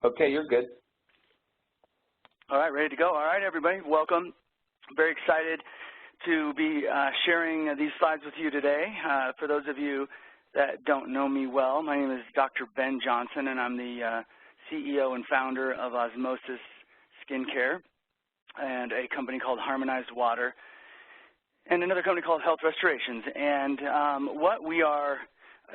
Okay, you're good. All right, ready to go. All right, everybody, welcome. I'm very excited to be sharing these slides with you today. For those of you that don't know me well, my name is Dr. Ben Johnson, and I'm the CEO and founder of Osmosis Skincare and a company called Harmonized Water and another company called Health Restorations. And what we are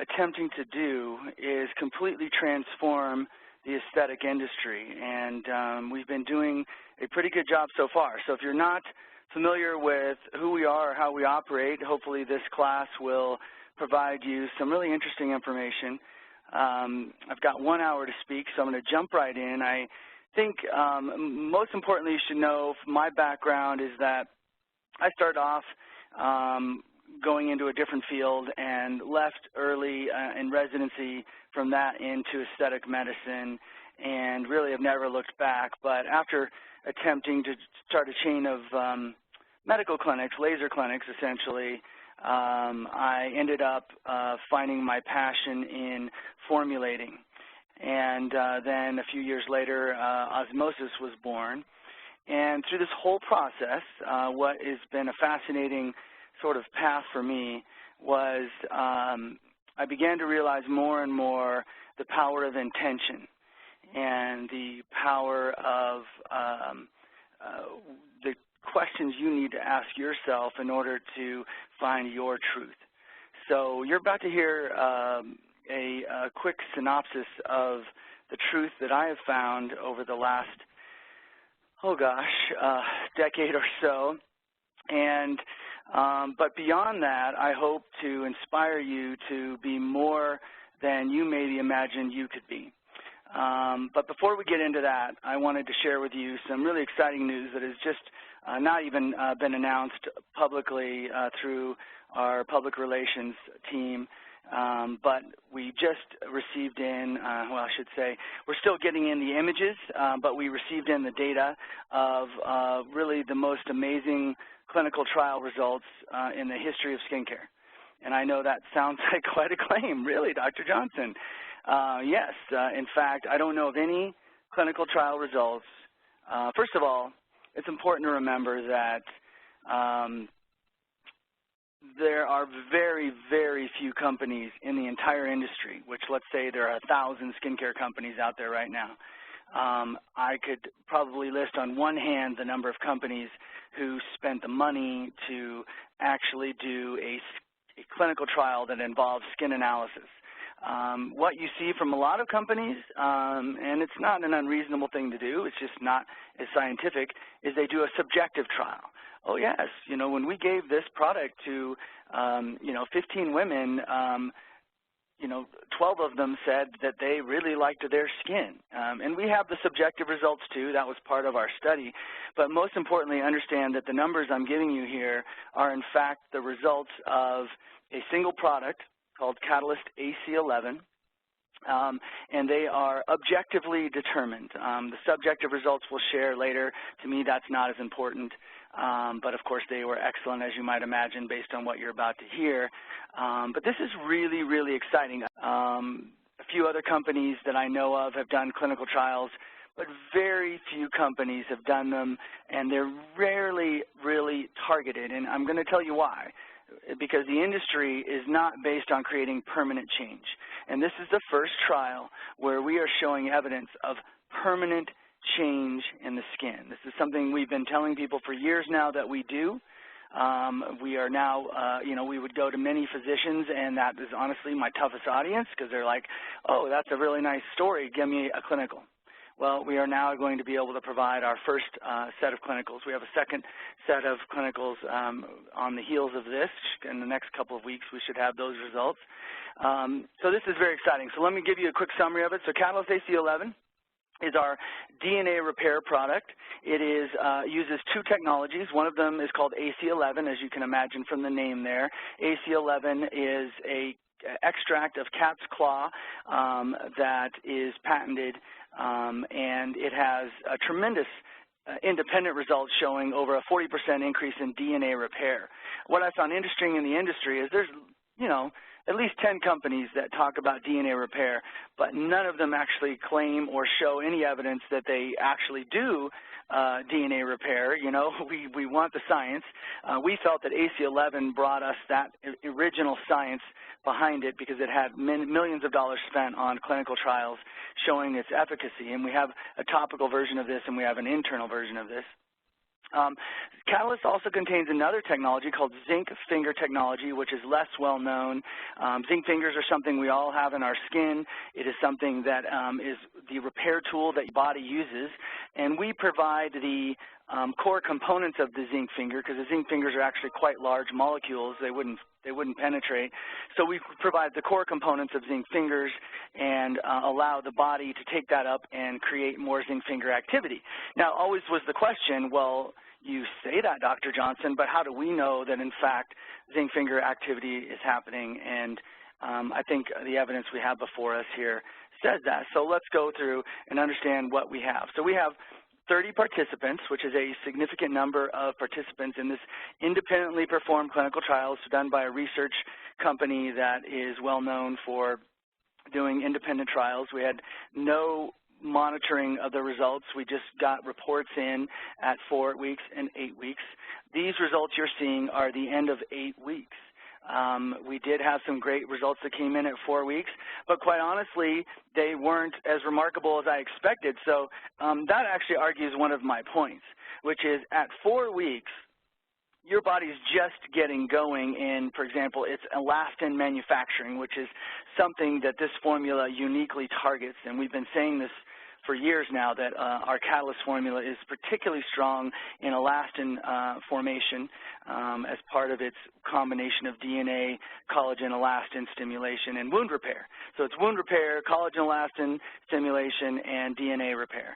attempting to do is completely transform the aesthetic industry, and we've been doing a pretty good job so far. So if you're not familiar with who we are or how we operate, hopefully this class will provide you some really interesting information. I've got 1 hour to speak, so I'm going to jump right in. I think most importantly you should know my background is that I started off going into a different field and left early in residency from that into aesthetic medicine, and really have never looked back. But after attempting to start a chain of medical clinics, laser clinics essentially, I ended up finding my passion in formulating. And then a few years later, Osmosis was born. And through this whole process, what has been a fascinating sort of path for me was I began to realize more and more the power of intention and the power of the questions you need to ask yourself in order to find your truth. So you're about to hear a quick synopsis of the truth that I have found over the last, decade or so. And but beyond that, I hope to inspire you to be more than you maybe imagined you could be. But before we get into that, I wanted to share with you some really exciting news that has just not even been announced publicly through our public relations team. But we just received in, well, I should say, we're still getting in the images, but we received in the data of really the most amazing clinical trial results in the history of skincare. And I know that sounds like quite a claim, really, Dr. Johnson. Yes, in fact, I don't know of any clinical trial results. First of all, it's important to remember that there are very, very few companies in the entire industry, which let's say there are 1,000 skincare companies out there right now. I could probably list on one hand the number of companies who spent the money to actually do a clinical trial that involves skin analysis. What you see from a lot of companies, and it's not an unreasonable thing to do, it's just not as scientific, is they do a subjective trial. Oh, yes, you know, when we gave this product to, 15 women, 12 of them said that they really liked their skin. And we have the subjective results, too. That was part of our study. But most importantly, understand that the numbers I'm giving you here are, in fact, the results of a single product called Catalyst AC11. And they are objectively determined. The subjective results we'll share later. To me, that's not as important. But, of course, they were excellent, as you might imagine, based on what you're about to hear. But this is really, really exciting. A few other companies that I know of have done clinical trials, but very few companies have done them, and they're rarely really targeted. And I'm going to tell you why. Because the industry is not based on creating permanent change. And this is the first trial where we are showing evidence of permanent change in the skin. This is something we've been telling people for years now that we do. We are now, we would go to many physicians, and that is honestly my toughest audience because they're like, oh, that's a really nice story. Give me a clinical. Well, we are now going to be able to provide our first set of clinicals. We have a second set of clinicals on the heels of this. In the next couple of weeks, we should have those results. So this is very exciting. So let me give you a quick summary of it. So Catalyst AC11 is our DNA repair product. It is uses two technologies. One of them is called AC11, as you can imagine from the name there. AC11 is a extract of cat's claw that is patented, and it has a tremendous independent results showing over a 40% increase in DNA repair. What I found interesting in the industry is there's, at least 10 companies that talk about DNA repair, but none of them actually claim or show any evidence that they actually do DNA repair. You know, we want the science. We felt that AC11 brought us that original science behind it because it had millions of dollars spent on clinical trials showing its efficacy. And we have a topical version of this and we have an internal version of this. Catalyst also contains another technology called zinc finger technology, which is less well known. Zinc fingers are something we all have in our skin. It is something that is the repair tool that your body uses, and we provide the core components of the zinc finger, because the zinc fingers are actually quite large molecules. They wouldn't penetrate. So we provide the core components of zinc fingers and allow the body to take that up and create more zinc finger activity. Now, always was the question, well, you say that, Dr. Johnson, but how do we know that, in fact, zinc finger activity is happening? And I think the evidence we have before us here says that. So let's go through and understand what we have. So we have 30 participants, which is a significant number of participants in this independently performed clinical trials done by a research company that is well known for doing independent trials. We had no monitoring of the results. We just got reports in at 4 weeks and 8 weeks. These results you're seeing are the end of 8 weeks. We did have some great results that came in at 4 weeks, but quite honestly, they weren't as remarkable as I expected. So that actually argues one of my points, which is at 4 weeks, your body's just getting going in, for example, its elastin manufacturing, which is something that this formula uniquely targets. And we've been saying this for years now, that our catalyst formula is particularly strong in elastin formation as part of its combination of DNA, collagen, elastin stimulation, and wound repair. So it's wound repair, collagen, elastin stimulation, and DNA repair.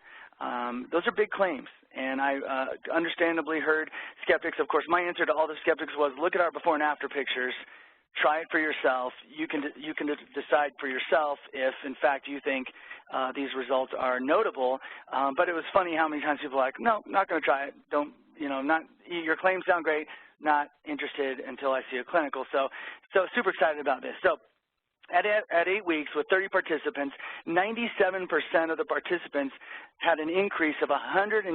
Those are big claims, and I understandably heard skeptics. Of course, my answer to all the skeptics was, look at our before and after pictures. Try it for yourself. You can decide for yourself if, in fact, you think these results are notable. But it was funny how many times people are like, no, not going to try it. Don't, you know, not, your claims sound great, not interested until I see a clinical. So super excited about this. So at 8 weeks with 30 participants, 97% of the participants had an increase of 110%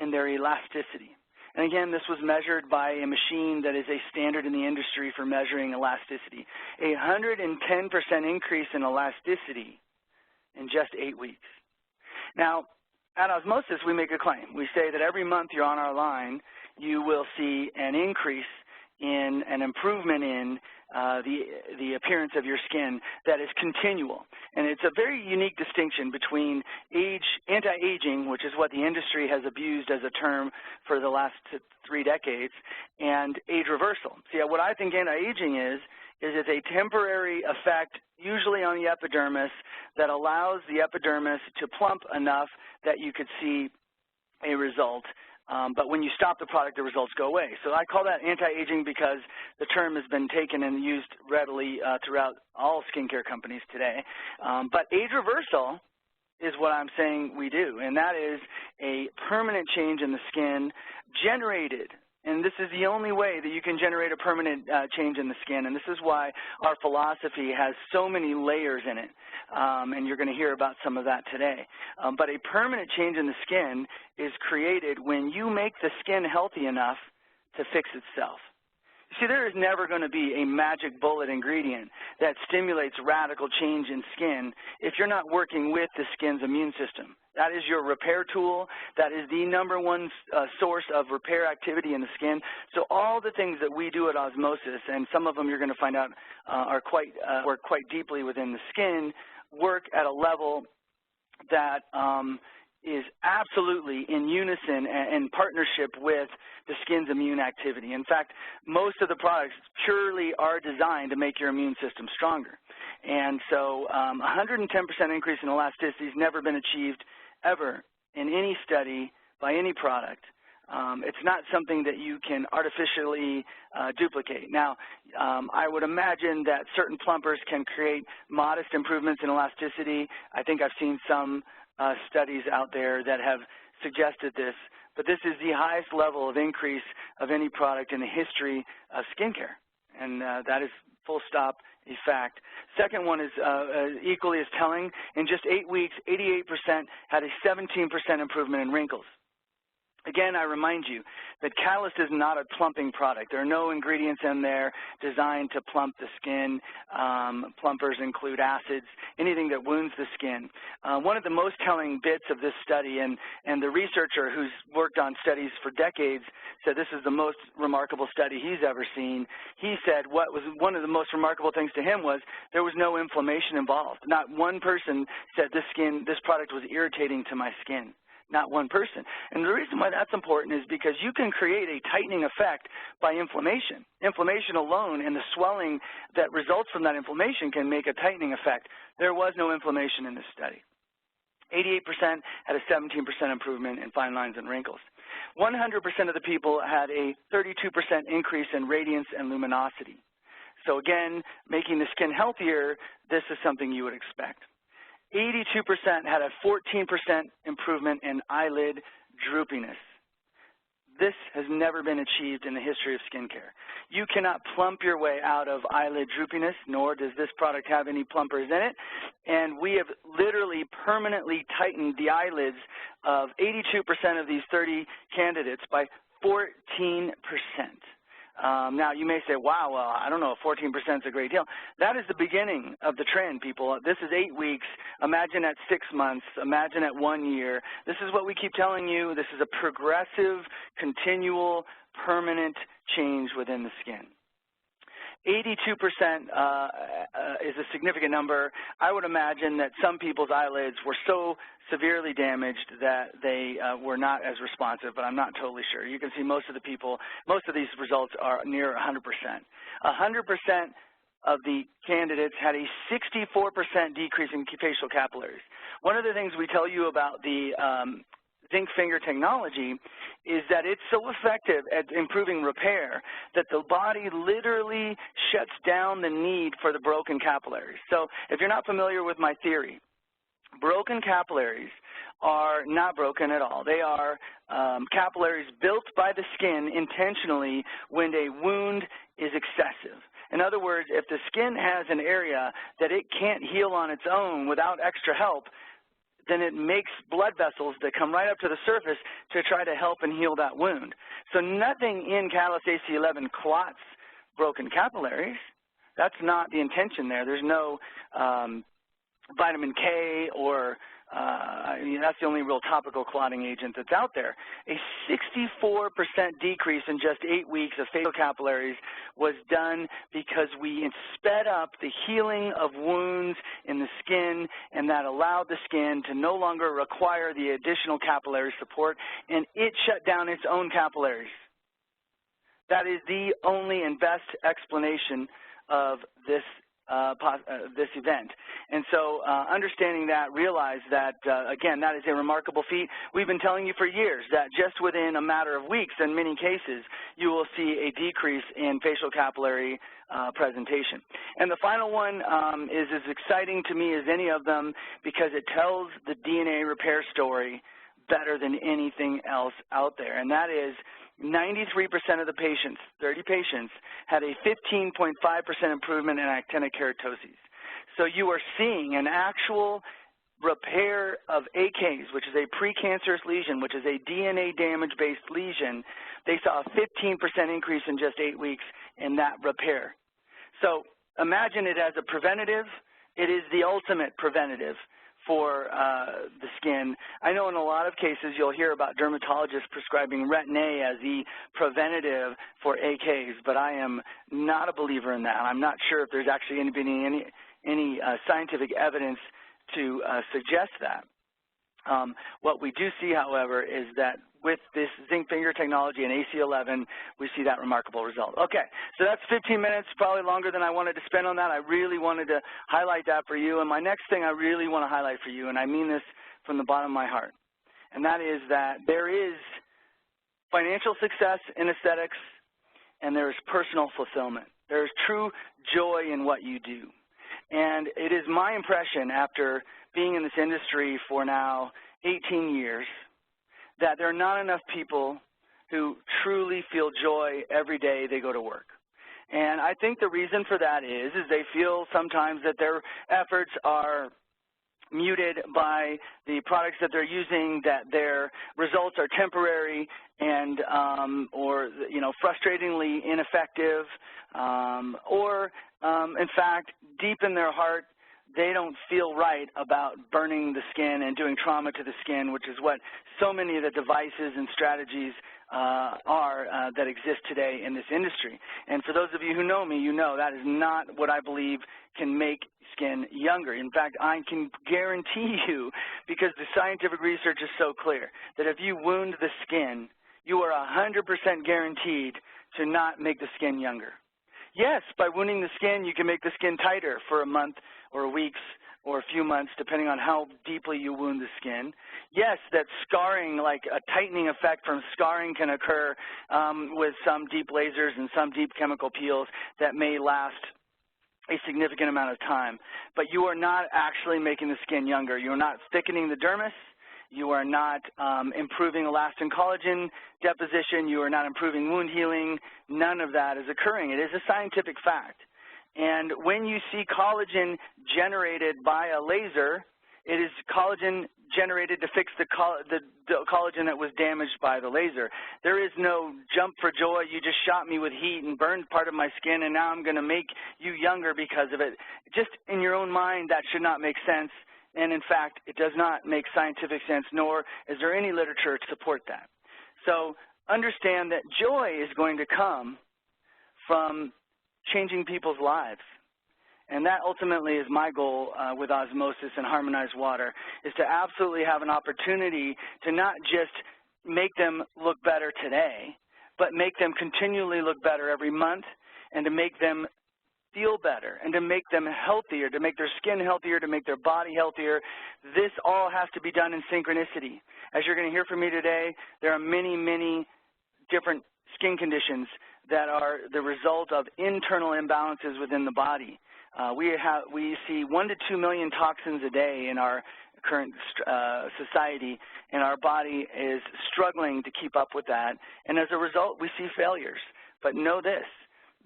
in their elasticity. And again, this was measured by a machine that is a standard in the industry for measuring elasticity. 110% increase in elasticity in just 8 weeks. Now, at Osmosis, we make a claim. We say that every month you're on our line, you will see an increase in an improvement in the appearance of your skin that is continual. And it's a very unique distinction between anti-aging, which is what the industry has abused as a term for the last 3 decades, and age reversal. See, what I think anti-aging is it's a temporary effect, usually on the epidermis, that allows the epidermis to plump enough that you could see a result. But when you stop the product, the results go away. So I call that anti-aging because the term has been taken and used readily throughout all skincare companies today. But age reversal is what I'm saying we do, and that is a permanent change in the skin generated. And this is the only way that you can generate a permanent change in the skin, and this is why our philosophy has so many layers in it, and you're going to hear about some of that today. But a permanent change in the skin is created when you make the skin healthy enough to fix itself. See, there is never going to be a magic bullet ingredient that stimulates radical change in skin if you're not working with the skin's immune system. That is your repair tool. That is the #1 source of repair activity in the skin. So all the things that we do at Osmosis, and some of them you're going to find out work quite deeply within the skin, work at a level that is absolutely in unison and partnership with the skin's immune activity. In fact, most of the products purely are designed to make your immune system stronger. And so 110% increase in elasticity has never been achieved ever in any study by any product. It's not something that you can artificially duplicate. Now, I would imagine that certain plumpers can create modest improvements in elasticity. I think I've seen some studies out there that have suggested this, but this is the highest level of increase of any product in the history of skincare, and that is full stop, a fact. Second one is equally as telling. In just 8 weeks, 88% had a 17% improvement in wrinkles. Again, I remind you that Catalyst is not a plumping product. There are no ingredients in there designed to plump the skin. Plumpers include acids, anything that wounds the skin. One of the most telling bits of this study, and the researcher who's worked on studies for decades said this is the most remarkable study he's ever seen. He said what was one of the most remarkable things to him was there was no inflammation involved. Not one person said this product was irritating to my skin. Not one person. And the reason why that's important is because you can create a tightening effect by inflammation. Inflammation alone and the swelling that results from that inflammation can make a tightening effect. There was no inflammation in this study. 88% had a 17% improvement in fine lines and wrinkles. 100% of the people had a 32% increase in radiance and luminosity. So again, making the skin healthier, this is something you would expect. 82% had a 14% improvement in eyelid droopiness. This has never been achieved in the history of skincare. You cannot plump your way out of eyelid droopiness, nor does this product have any plumpers in it. And we have literally permanently tightened the eyelids of 82% of these 30 candidates by 14%. Now, you may say, wow, well, I don't know, 14% is a great deal. That is the beginning of the trend, people. This is 8 weeks. Imagine at 6 months. Imagine at 1 year. This is what we keep telling you. This is a progressive, continual, permanent change within the skin. 82% is a significant number. I would imagine that some people's eyelids were so severely damaged that they were not as responsive, but I'm not totally sure. You can see most of these results are near 100%. 100% of the candidates had a 64% decrease in facial capillaries. One of the things we tell you about the zinc finger technology is that it's so effective at improving repair that the body literally shuts down the need for the broken capillaries. So if you're not familiar with my theory, broken capillaries are not broken at all. They are capillaries built by the skin intentionally when a wound is excessive. In other words, if the skin has an area that it can't heal on its own without extra help, then it makes blood vessels that come right up to the surface to try to help and heal that wound. So nothing in Catalyst AC11 clots broken capillaries. That's not the intention there. There's no vitamin K or that's the only real topical clotting agent that's out there. A 64% decrease in just 8 weeks of facial capillaries was done because we sped up the healing of wounds in the skin, and that allowed the skin to no longer require the additional capillary support, and it shut down its own capillaries. That is the only and best explanation of this event. And so understanding that, realize that, again, that is a remarkable feat. We've been telling you for years that just within a matter of weeks, in many cases, you will see a decrease in facial capillary presentation. And the final one is as exciting to me as any of them because it tells the DNA repair story better than anything else out there, and that is 93% of the patients, 30 patients, had a 15.5% improvement in actinic keratoses. So you are seeing an actual repair of AKs, which is a precancerous lesion, which is a DNA damage-based lesion. They saw a 15% increase in just 8 weeks in that repair. So imagine it as a preventative. It is the ultimate preventative for the skin. I know in a lot of cases you'll hear about dermatologists prescribing Retin-A as the preventative for AKs, but I am not a believer in that. I'm not sure if there's actually any scientific evidence to suggest that. What we do see, however, is that with this zinc finger technology and AC11, we see that remarkable result. Okay, so that's 15 minutes, probably longer than I wanted to spend on that. I really wanted to highlight that for you. And my next thing I really want to highlight for you, and I mean this from the bottom of my heart, and that is that there is financial success in aesthetics and there is personal fulfillment. There is true joy in what you do. And it is my impression after being in this industry for now 18 years that there are not enough people who truly feel joy every day they go to work. And I think the reason for that is they feel sometimes that their efforts are muted by the products that they're using, that their results are temporary and or frustratingly ineffective, or in fact, deep in their heart, they don't feel right about burning the skin and doing trauma to the skin, which is what so many of the devices and strategies are that exist today in this industry. And for those of you who know me, you know that is not what I believe can make skin younger. In fact, I can guarantee you, because the scientific research is so clear, that if you wound the skin, you are 100% guaranteed to not make the skin younger. Yes, by wounding the skin, you can make the skin tighter for a month or weeks or a few months, depending on how deeply you wound the skin. Yes, that scarring, like a tightening effect from scarring, can occur with some deep lasers and some deep chemical peels that may last a significant amount of time. But you are not actually making the skin younger. You are not thickening the dermis. You are not improving elastin collagen deposition. You are not improving wound healing. None of that is occurring. It is a scientific fact. And when you see collagen generated by a laser, it is collagen generated to fix the collagen that was damaged by the laser. There is no jump for joy, you just shot me with heat and burned part of my skin and now I'm going to make you younger because of it. Just in your own mind, that should not make sense. And in fact, it does not make scientific sense, nor is there any literature to support that. So understand that joy is going to come from changing people's lives. And that ultimately is my goal with Osmosis and Harmonized Water, is to absolutely have an opportunity to not just make them look better today, but make them continually look better every month, and to make them feel better, and to make them healthier, to make their skin healthier, to make their body healthier. This all has to be done in synchronicity. As you're going to hear from me today, there are many, many different skin conditions that are the result of internal imbalances within the body. We see 1 to 2 million toxins a day in our current society, and our body is struggling to keep up with that. And as a result, we see failures. But know this,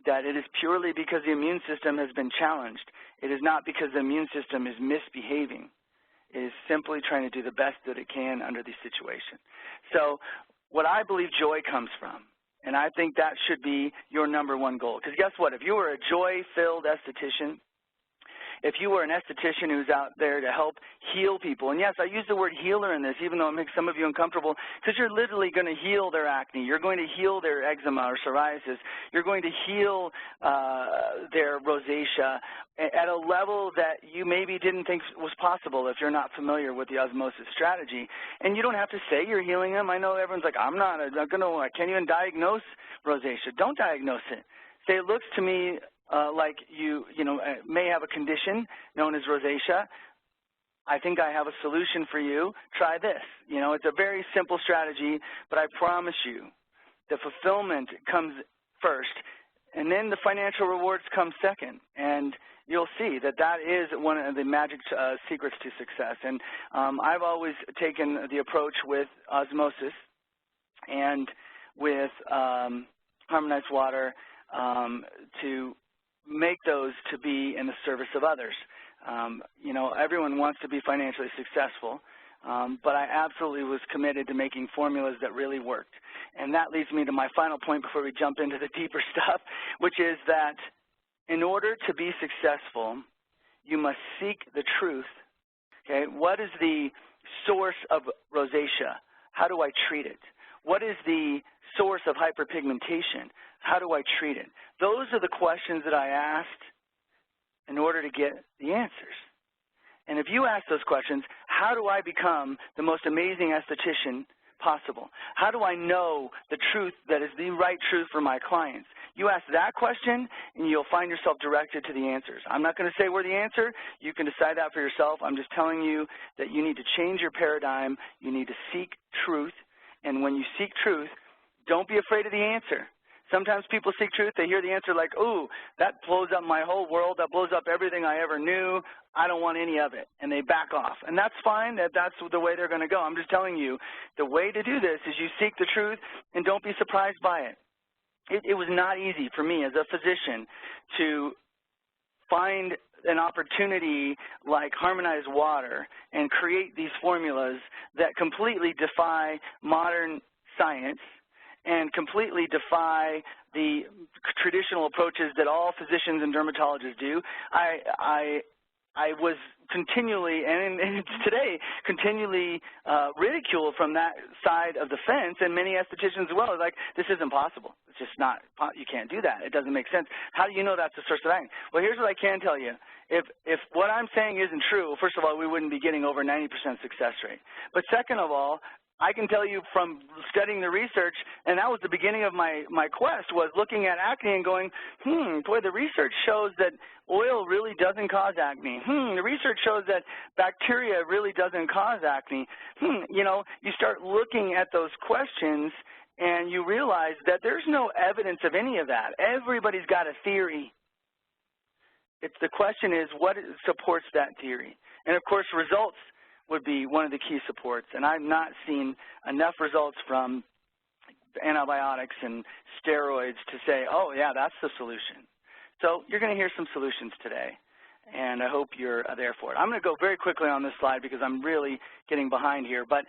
that it is purely because the immune system has been challenged. It is not because the immune system is misbehaving. It is simply trying to do the best that it can under these situations. So what I believe joy comes from, and I think that should be your #1 goal. Because guess what? If you were a joy-filled esthetician, if you were an esthetician who's out there to help heal people, and yes, I use the word healer in this, even though it makes some of you uncomfortable, because you're literally going to heal their acne. You're going to heal their eczema or psoriasis. You're going to heal their rosacea at a level that you maybe didn't think was possible if you're not familiar with the Osmosis strategy. And you don't have to say you're healing them. I know everyone's like, I'm not going to, I can't even diagnose rosacea. Don't diagnose it. Say, it looks to me like you may have a condition known as rosacea. I think I have a solution for you. Try this. It's a very simple strategy, but I promise you the fulfillment comes first, and then the financial rewards come second. And you'll see that that is one of the magic secrets to success. And I've always taken the approach with Osmosis and with Harmonized Water to make those to be in the service of others. Everyone wants to be financially successful, but I absolutely was committed to making formulas that really worked. And that leads me to my final point before we jump into the deeper stuff, which is that in order to be successful, you must seek the truth. Okay, what is the source of rosacea? How do I treat it? What is the source of hyperpigmentation? How do I treat it? Those are the questions that I asked in order to get the answers. And if you ask those questions, how do I become the most amazing esthetician possible? How do I know the truth that is the right truth for my clients? You ask that question, and you'll find yourself directed to the answers. I'm not going to say we're the answer. You can decide that for yourself. I'm just telling you that you need to change your paradigm. You need to seek truth. And when you seek truth, don't be afraid of the answer. Sometimes people seek truth, they hear the answer like, ooh, that blows up my whole world, that blows up everything I ever knew, I don't want any of it, and they back off. And that's fine, that's the way they're going to go. I'm just telling you, the way to do this is you seek the truth and don't be surprised by it. it was not easy for me as a physician to find an opportunity like harmonized water and create these formulas that completely defy modern science and completely defy the traditional approaches that all physicians and dermatologists do. I was continually, and today, continually ridiculed from that side of the fence, and many estheticians as well. Like, this isn't possible. It's just not, you can't do that. It doesn't make sense. How do you know that's the source of acne? Well, here's what I can tell you. If what I'm saying isn't true, first of all, we wouldn't be getting over 90% success rate. But second of all, I can tell you from studying the research, and that was the beginning of my quest, was looking at acne and going, boy, the research shows that oil really doesn't cause acne. The research shows that bacteria really doesn't cause acne. You know, you start looking at those questions and you realize that there's no evidence of any of that. Everybody's got a theory. The question is, what supports that theory? And, of course, results would be one of the key supports. And I've not seen enough results from antibiotics and steroids to say, oh, yeah, that's the solution. So you're going to hear some solutions today, and I hope you're there for it. I'm going to go very quickly on this slide because I'm really getting behind here. But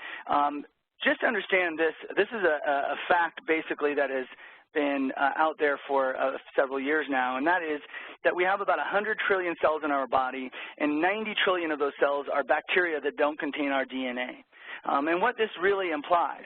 just understand this. This is a fact, basically, that has been out there for several years now, and that is that we have about 100 trillion cells in our body, and 90 trillion of those cells are bacteria that don't contain our DNA. And what this really implies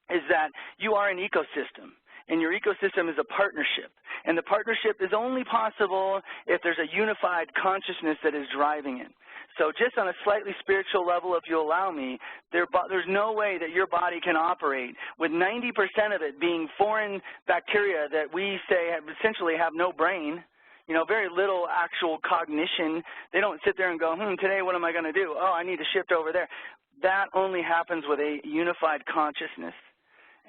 is that you are an ecosystem, and your ecosystem is a partnership. And the partnership is only possible if there's a unified consciousness that is driving it. So just on a slightly spiritual level, if you allow me, there's no way that your body can operate with 90% of it being foreign bacteria that we say essentially have no brain, you know, very little actual cognition. They don't sit there and go, today what am I going to do? Oh, I need to shift over there. That only happens with a unified consciousness,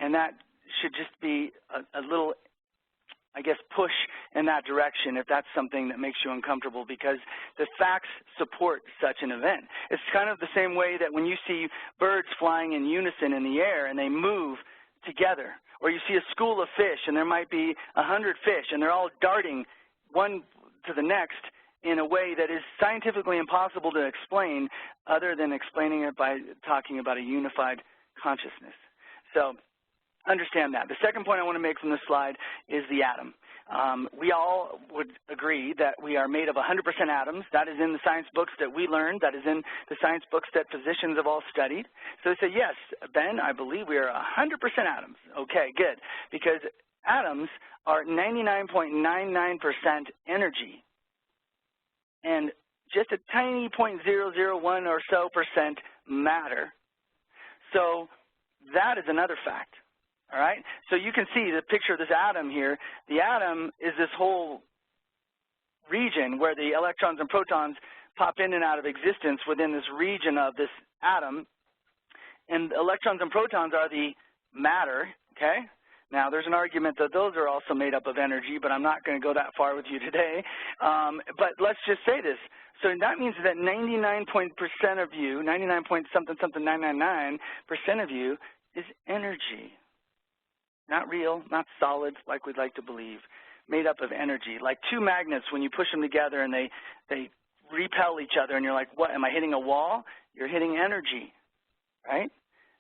and that should just be a little, I guess, push in that direction if that's something that makes you uncomfortable, because the facts support such an event. It's kind of the same way that when you see birds flying in unison in the air and they move together, or you see a school of fish and there might be 100 fish and they're all darting one to the next in a way that is scientifically impossible to explain other than explaining it by talking about a unified consciousness. So understand that. The second point I want to make from this slide is the atom. We all would agree that we are made of 100% atoms. That is in the science books that we learned. That is in the science books that physicians have all studied. So they say, yes, Ben, I believe we are 100% atoms. Okay, good, because atoms are 99.99% energy and just a tiny 0.001 or so percent matter. So that is another fact. All right? So you can see the picture of this atom here. The atom is this whole region where the electrons and protons pop in and out of existence within this region of this atom. And electrons and protons are the matter, okay? Now, there's an argument that those are also made up of energy, but I'm not going to go that far with you today. But let's just say this. So that means that 99% of you, 99.something999% of you is energy. Not real, not solid like we'd like to believe, made up of energy. Like two magnets, when you push them together and they repel each other and you're like, what, am I hitting a wall? You're hitting energy, right?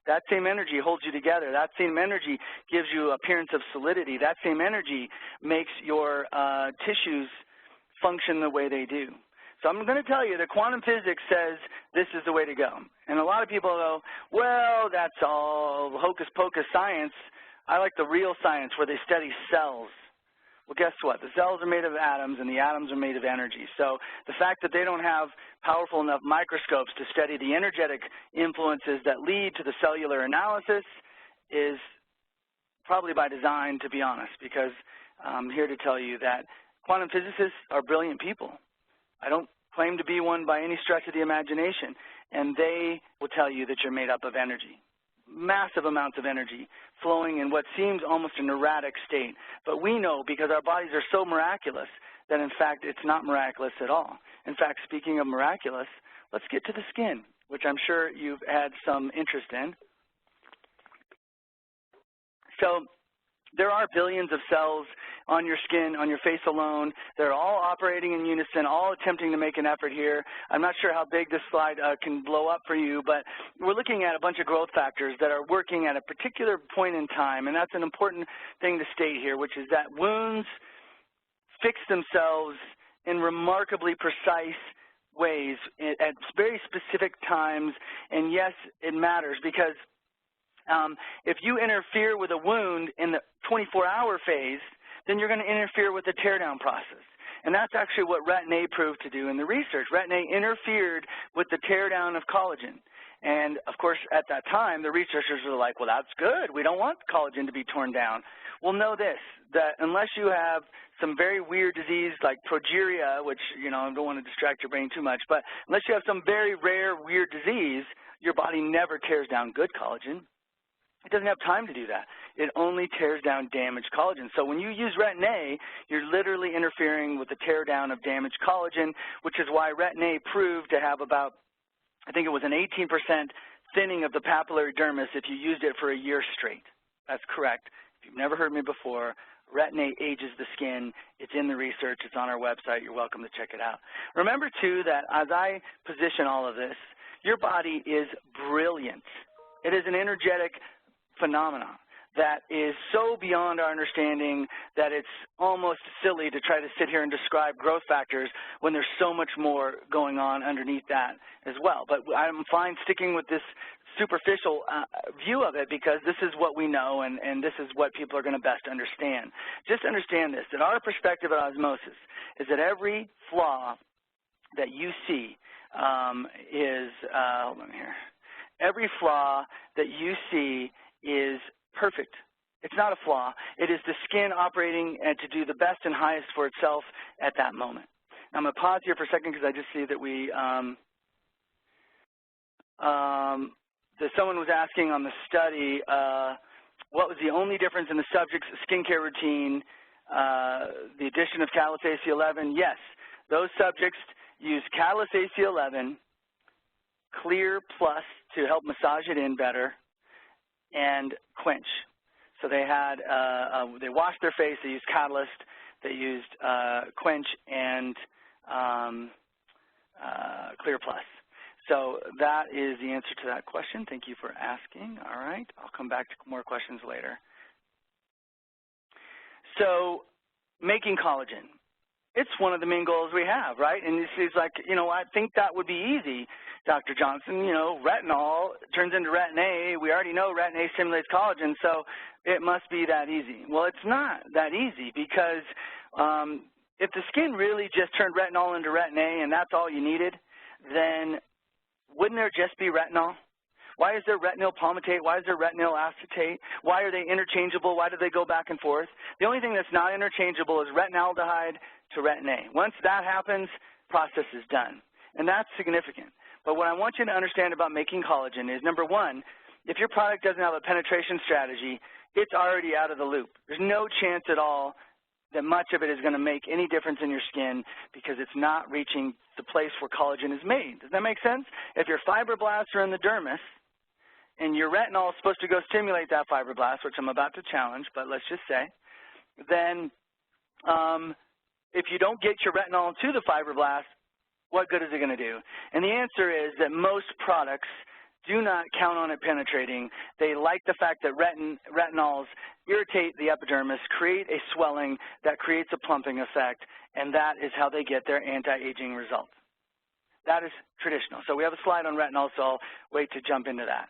That same energy holds you together. That same energy gives you appearance of solidity. That same energy makes your tissues function the way they do. So I'm going to tell you that quantum physics says this is the way to go. And a lot of people go, well, that's all hocus pocus science. I like the real science where they study cells. Well, guess what? The cells are made of atoms, and the atoms are made of energy. So the fact that they don't have powerful enough microscopes to study the energetic influences that lead to the cellular analysis is probably by design, to be honest, because I'm here to tell you that quantum physicists are brilliant people. I don't claim to be one by any stretch of the imagination, and they will tell you that you're made up of energy. Massive amounts of energy flowing in what seems almost an erratic state. But we know, because our bodies are so miraculous, that in fact it's not miraculous at all. In fact, speaking of miraculous, let's get to the skin, which I'm sure you've had some interest in. So There are billions of cells on your skin, on your face alone. They're all operating in unison, all attempting to make an effort here. I'm not sure how big this slide can blow up for you, but we're looking at a bunch of growth factors that are working at a particular point in time, and that's an important thing to state here, which is that wounds fix themselves in remarkably precise ways at very specific times, and yes, it matters because if you interfere with a wound in the 24-hour phase, then you're going to interfere with the teardown process. And that's actually what Retin-A proved to do in the research. Retin-A interfered with the teardown of collagen. And, of course, at that time, the researchers were like, well, that's good. We don't want collagen to be torn down. Well, know this, that unless you have some very weird disease like progeria, which, you know, I don't want to distract your brain too much, but unless you have some very rare, weird disease, your body never tears down good collagen. It doesn't have time to do that. It only tears down damaged collagen. So when you use Retin-A, you're literally interfering with the tear down of damaged collagen, which is why Retin-A proved to have about, I think it was an 18% thinning of the papillary dermis if you used it for a year straight. That's correct. If you've never heard me before, Retin-A ages the skin. It's in the research. It's on our website. You're welcome to check it out. Remember, too, that as I position all of this, your body is brilliant. It is an energetic phenomenon that is so beyond our understanding that it's almost silly to try to sit here and describe growth factors when there's so much more going on underneath that as well. But I'm fine sticking with this superficial view of it because this is what we know and this is what people are going to best understand. Just understand this, that our perspective of osmosis is that every flaw that you see hold on here. Every flaw that you see is perfect. It's not a flaw. It is the skin operating to do the best and highest for itself at that moment. Now, I'm going to pause here for a second because I just see that that someone was asking on the study what was the only difference in the subject's skincare routine, the addition of Catalyst AC11. Yes, those subjects used Catalyst AC11, Clear Plus to help massage it in better, and Quench. So they had, they washed their face, they used Catalyst, they used Quench and Clear Plus. So that is the answer to that question. Thank you for asking. All right, I'll come back to more questions later. So making collagen. It's one of the main goals we have, right? And this is like, you know, I think that would be easy, Dr. Johnson. You know, retinol turns into Retin-A. We already know Retin-A stimulates collagen, so it must be that easy. Well, it's not that easy because if the skin really just turned retinol into Retin-A and that's all you needed, then wouldn't there just be retinol? Why is there retinol palmitate? Why is there retinol acetate? Why are they interchangeable? Why do they go back and forth? The only thing that's not interchangeable is retinaldehyde to Retin-A. Once that happens, process is done. And that's significant. But what I want you to understand about making collagen is, number one, if your product doesn't have a penetration strategy, it's already out of the loop. There's no chance at all that much of it is going to make any difference in your skin because it's not reaching the place where collagen is made. Does that make sense? If your fibroblasts are in the dermis and your retinol is supposed to go stimulate that fibroblast, which I'm about to challenge, but let's just say, then if you don't get your retinol to the fibroblast, what good is it going to do? And the answer is that most products do not count on it penetrating. They like the fact that retinols irritate the epidermis, create a swelling that creates a plumping effect, and that is how they get their anti-aging results. That is traditional. So we have a slide on retinol, so I'll wait to jump into that.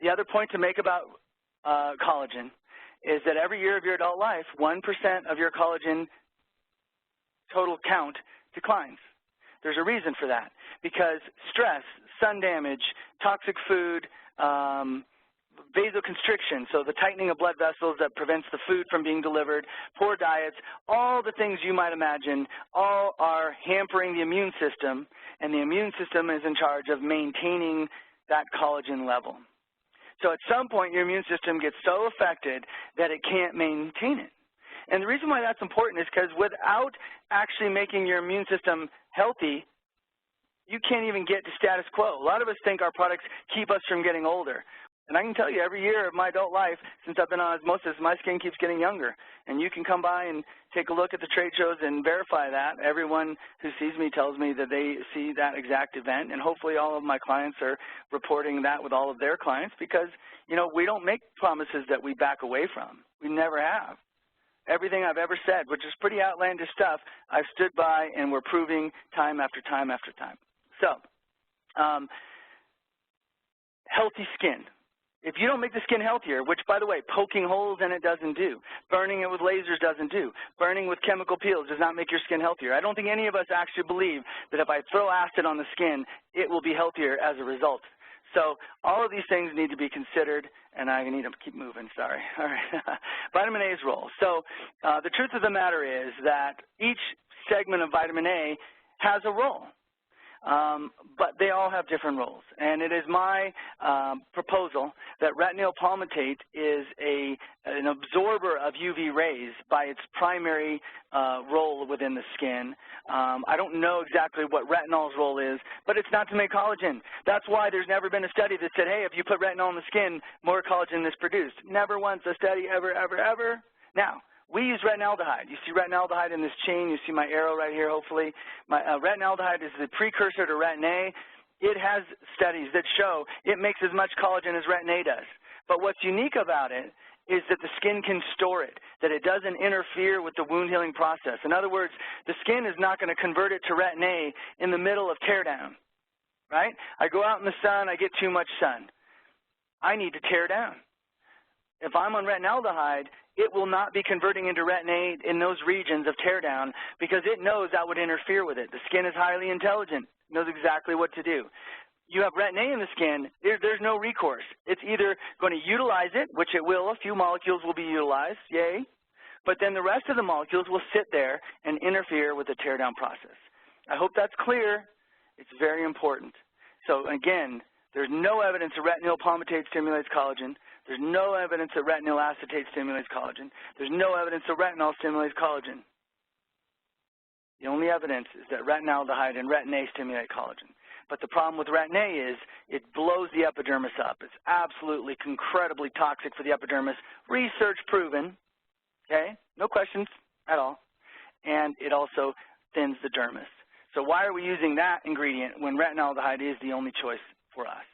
The other point to make about collagen is that every year of your adult life, 1% of your collagen total count declines. There's a reason for that, because stress, sun damage, toxic food, vasoconstriction, so the tightening of blood vessels that prevents the food from being delivered, poor diets, all the things you might imagine, all are hampering the immune system, and the immune system is in charge of maintaining that collagen level. So at some point, your immune system gets so affected that it can't maintain it. And the reason why that's important is because without actually making your immune system healthy, you can't even get to status quo. A lot of us think our products keep us from getting older. And I can tell you, every year of my adult life, since I've been on Osmosis, my skin keeps getting younger. And you can come by and take a look at the trade shows and verify that. Everyone who sees me tells me that they see that exact event, and hopefully all of my clients are reporting that with all of their clients because, you know, we don't make promises that we back away from. We never have. Everything I've ever said, which is pretty outlandish stuff, I've stood by and we're proving time after time after time. So, healthy skin. If you don't make the skin healthier, which, by the way, poking holes in it doesn't do, burning it with lasers doesn't do, burning with chemical peels does not make your skin healthier. I don't think any of us actually believe that if I throw acid on the skin, it will be healthier as a result. So all of these things need to be considered, and I need to keep moving, sorry. All right. Vitamin A's role. So the truth of the matter is that each segment of vitamin A has a role. But they all have different roles. And it is my proposal that retinoyl palmitate is an absorber of UV rays by its primary role within the skin. I don't know exactly what retinol's role is, but it's not to make collagen. That's why there's never been a study that said, hey, if you put retinol in the skin, more collagen is produced. Never once a study ever, ever, ever. Now, we use retinaldehyde. You see retinaldehyde in this chain. You see my arrow right here, hopefully. Retinaldehyde is the precursor to retin A. It has studies that show it makes as much collagen as retin A does. But what's unique about it is that the skin can store it, that it doesn't interfere with the wound healing process. In other words, the skin is not going to convert it to retin A in the middle of tear down, right? I go out in the sun, I get too much sun. I need to tear down. If I'm on retinaldehyde, it will not be converting into retin A in those regions of teardown because it knows that would interfere with it. The skin is highly intelligent, knows exactly what to do. You have retin A in the skin, there's no recourse. It's either going to utilize it, which it will, a few molecules will be utilized, yay, but then the rest of the molecules will sit there and interfere with the teardown process. I hope that's clear. It's very important. So again, there's no evidence that retinol palmitate stimulates collagen. There's no evidence that retinol acetate stimulates collagen. There's no evidence that retinol stimulates collagen. The only evidence is that retinaldehyde and retin A stimulate collagen. But the problem with retin A is it blows the epidermis up. It's absolutely incredibly toxic for the epidermis. Research proven, okay? No questions at all. And it also thins the dermis. So why are we using that ingredient when retinaldehyde is the only choice for us?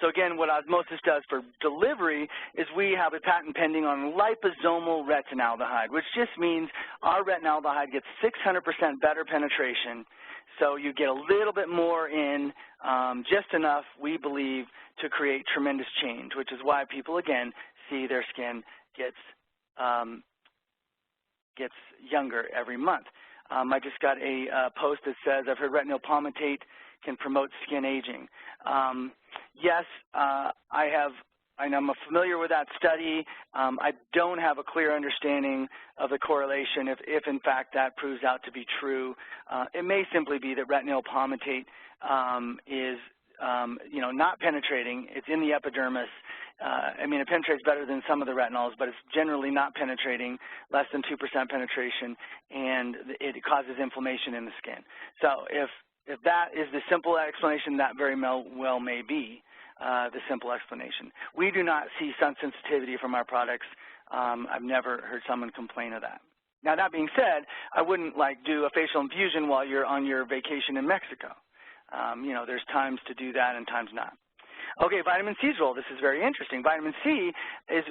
So again, what Osmosis does for delivery is we have a patent pending on liposomal retinaldehyde, which just means our retinaldehyde gets 600% better penetration. So you get a little bit more in, just enough, we believe, to create tremendous change, which is why people, again, see their skin gets younger every month. I just got a post that says, I've heard retinol palmitate can promote skin aging. Yes, I'm familiar with that study. I don't have a clear understanding of the correlation if in fact that proves out to be true. It may simply be that retinol palmitate is not penetrating. It's in the epidermis. I mean, it penetrates better than some of the retinols, but it's generally not penetrating, less than 2% penetration, and it causes inflammation in the skin. So if that is the simple explanation, that very well may be the simple explanation. We do not see sun sensitivity from our products. I've never heard someone complain of that. Now, that being said, I wouldn't do a facial infusion while you're on your vacation in Mexico. There's times to do that and times not. Okay, vitamin C's role. This is very interesting. Vitamin C is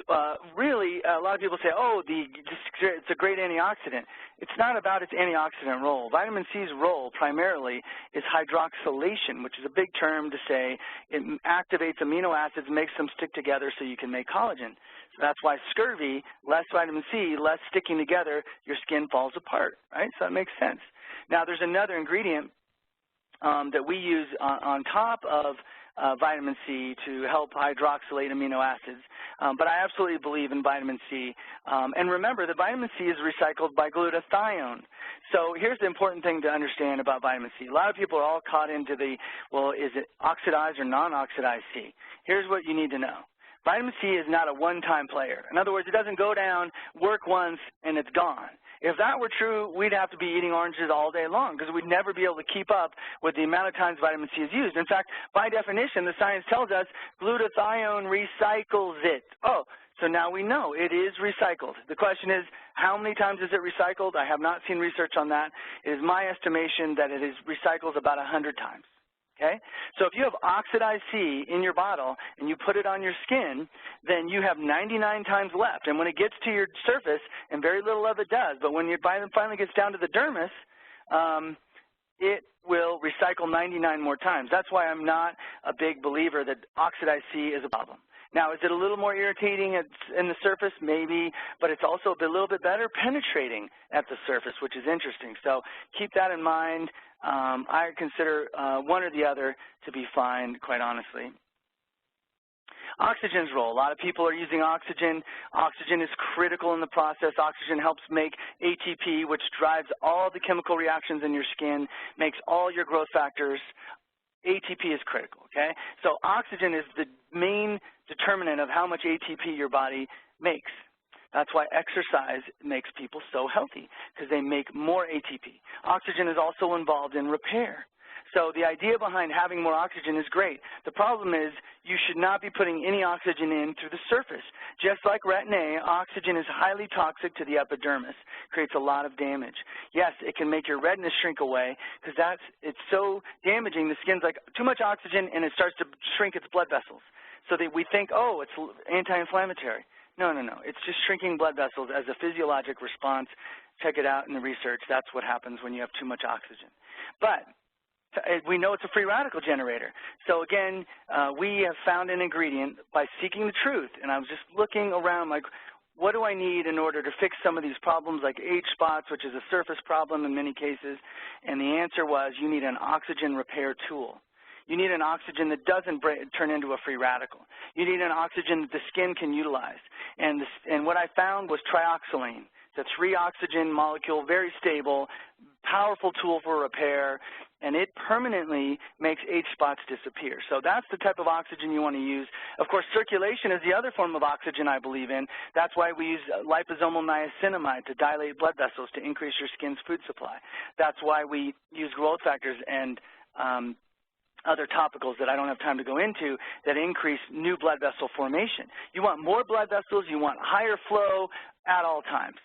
really, a lot of people say, oh, it's a great antioxidant. It's not about its antioxidant role. Vitamin C's role primarily is hydroxylation, which is a big term to say it activates amino acids, makes them stick together so you can make collagen. So that's why scurvy, less vitamin C, less sticking together, your skin falls apart, right? So that makes sense. Now, there's another ingredient that we use on top of vitamin C to help hydroxylate amino acids. But I absolutely believe in vitamin C. And remember, the vitamin C is recycled by glutathione. So here's the important thing to understand about vitamin C. A lot of people are all caught into the, well, is it oxidized or non-oxidized C? Here's what you need to know. Vitamin C is not a one-time player. In other words, it doesn't go down, work once, and it's gone. If that were true, we'd have to be eating oranges all day long because we'd never be able to keep up with the amount of times vitamin C is used. In fact, by definition, the science tells us glutathione recycles it. Oh, so now we know it is recycled. The question is, how many times is it recycled? I have not seen research on that. It is my estimation that it is recycled about 100 times. Okay? So if you have oxidized C in your bottle and you put it on your skin, then you have 99 times left. And when it gets to your surface, and very little of it does, but when it finally gets down to the dermis, it will recycle 99 more times. That's why I'm not a big believer that oxidized C is a problem. Now, is it a little more irritating in the surface? Maybe, but it's also a little bit better penetrating at the surface, which is interesting. So keep that in mind. I consider one or the other to be fine, quite honestly. Oxygen's role. A lot of people are using oxygen. Oxygen is critical in the process. Oxygen helps make ATP, which drives all the chemical reactions in your skin, makes all your growth factors. ATP is critical, okay? So oxygen is the main determinant of how much ATP your body makes. That's why exercise makes people so healthy, because they make more ATP. Oxygen is also involved in repair. So the idea behind having more oxygen is great. The problem is you should not be putting any oxygen in through the surface. Just like retin A, oxygen is highly toxic to the epidermis, creates a lot of damage. Yes, it can make your redness shrink away because it's so damaging. The skin's like too much oxygen and it starts to shrink its blood vessels. So that we think, oh, it's anti-inflammatory. No, no, no. It's just shrinking blood vessels as a physiologic response. Check it out in the research. That's what happens when you have too much oxygen. But we know it's a free radical generator. So again, we have found an ingredient by seeking the truth. And I was just looking around like, what do I need in order to fix some of these problems like age spots, which is a surface problem in many cases? And the answer was you need an oxygen repair tool. You need an oxygen that doesn't turn into a free radical. You need an oxygen that the skin can utilize. And what I found was trioxylane. It's a 3-oxygen molecule, very stable, powerful tool for repair, and it permanently makes age spots disappear. So that's the type of oxygen you want to use. Of course, circulation is the other form of oxygen I believe in. That's why we use liposomal niacinamide to dilate blood vessels to increase your skin's food supply. That's why we use growth factors and other topicals that I don't have time to go into that increase new blood vessel formation. You want more blood vessels, you want higher flow at all times.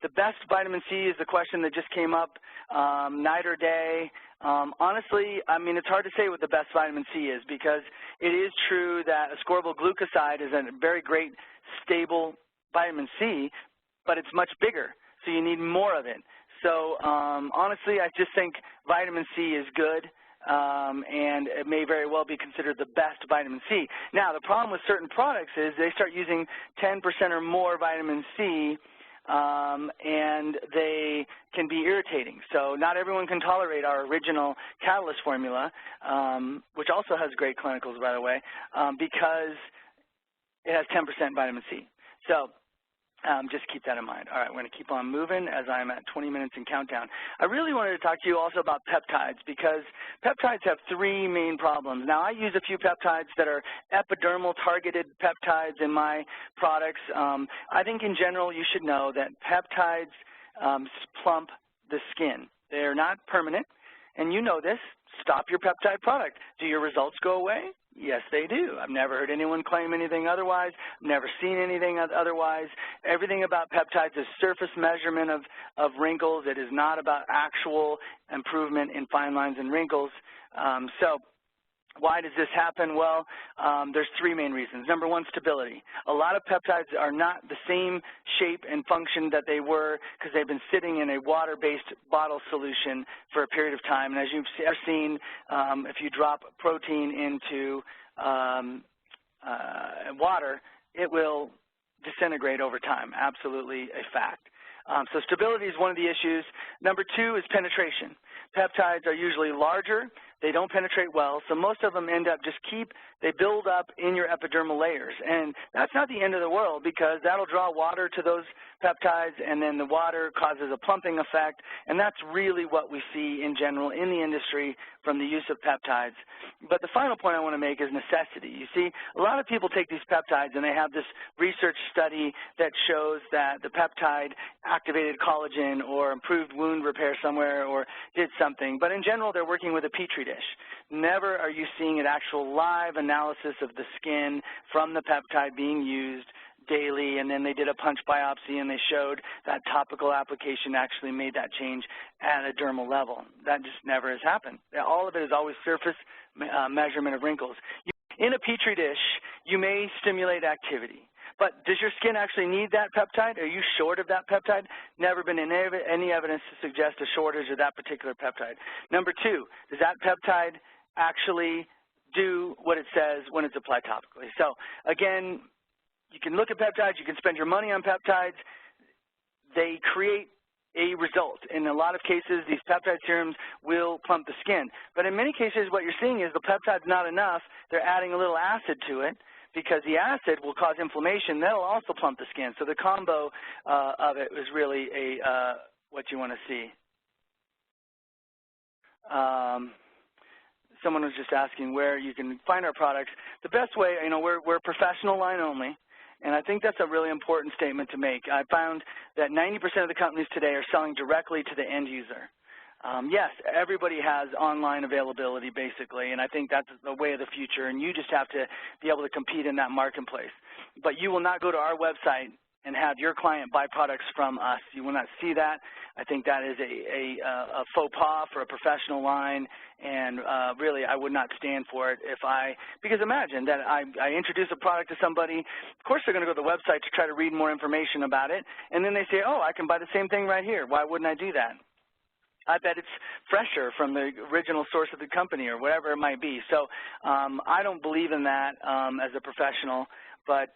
The best vitamin C is the question that just came up, night or day. Honestly, I mean, it's hard to say what the best vitamin C is because it is true that ascorbyl glucoside is a very great, stable vitamin C, but it's much bigger, so you need more of it. So honestly, I just think vitamin C is good. And it may very well be considered the best vitamin C. Now, the problem with certain products is they start using 10% or more vitamin C, and they can be irritating. So not everyone can tolerate our original Catalyst formula, which also has great clinicals, by the way, because it has 10% vitamin C. So just keep that in mind. All right, we're going to keep on moving as I'm at 20 minutes in countdown. I really wanted to talk to you also about peptides because peptides have 3 main problems. Now, I use a few peptides that are epidermal targeted peptides in my products. I think in general you should know that peptides plump the skin. They're not permanent, and you know this. Stop your peptide product. Do your results go away? Yes, they do. I've never heard anyone claim anything otherwise. I've never seen anything otherwise. Everything about peptides is surface measurement of wrinkles. It is not about actual improvement in fine lines and wrinkles. So why does this happen? Well, there's 3 main reasons. Number 1, stability. A lot of peptides are not the same shape and function that they were because they've been sitting in a water-based bottle solution for a period of time. And as you've seen, if you drop protein into water, it will disintegrate over time. Absolutely a fact. So stability is one of the issues. Number 2 is penetration. Peptides are usually larger. They don't penetrate well, so most of them end up they build up in your epidermal layers. And that's not the end of the world because that'll draw water to those peptides, and then the water causes a plumping effect, and that's really what we see in general in the industry from the use of peptides. But the final point I want to make is necessity. You see, a lot of people take these peptides and they have this research study that shows that the peptide activated collagen or improved wound repair somewhere or did something. But in general, they're working with a Petri dish. Never are you seeing an actual live analysis of the skin from the peptide being used daily, and then they did a punch biopsy and they showed that topical application actually made that change at a dermal level. That just never has happened. All of it is always surface measurement of wrinkles. In a Petri dish, you may stimulate activity, but does your skin actually need that peptide? Are you short of that peptide? Never been any evidence to suggest a shortage of that particular peptide. Number two, does that peptide actually do what it says when it's applied topically? So again, you can look at peptides, you can spend your money on peptides. They create a result. In a lot of cases, these peptide serums will plump the skin. But in many cases, what you're seeing is the peptide's not enough. They're adding a little acid to it because the acid will cause inflammation. That'll also plump the skin. So the combo of it is really what you want to see. Someone was just asking where you can find our products. The best way, we're a professional line only. And I think that's a really important statement to make. I found that 90% of the companies today are selling directly to the end user. Yes, everybody has online availability basically, and I think that's the way of the future, and you just have to be able to compete in that marketplace. But you will not go to our website and have your client buy products from us. You will not see that. I think that is a faux pas for a professional line, and really I would not stand for it because imagine that I introduce a product to somebody. Of course they're going to go to the website to try to read more information about it, and then they say, oh, I can buy the same thing right here. Why wouldn't I do that? I bet it's fresher from the original source of the company or whatever it might be. So I don't believe in that as a professional. But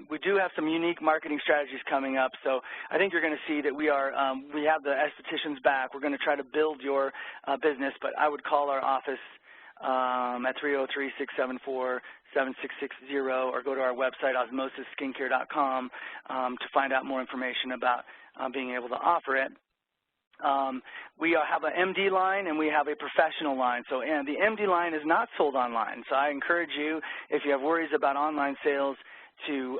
we do have some unique marketing strategies coming up. So I think you're going to see that we have the estheticians back. We're going to try to build your business, but I would call our office at 303-674-7660 or go to our website, osmosisskincare.com, to find out more information about being able to offer it. We have an MD line and we have a professional line. So and the MD line is not sold online. So I encourage you, if you have worries about online sales, to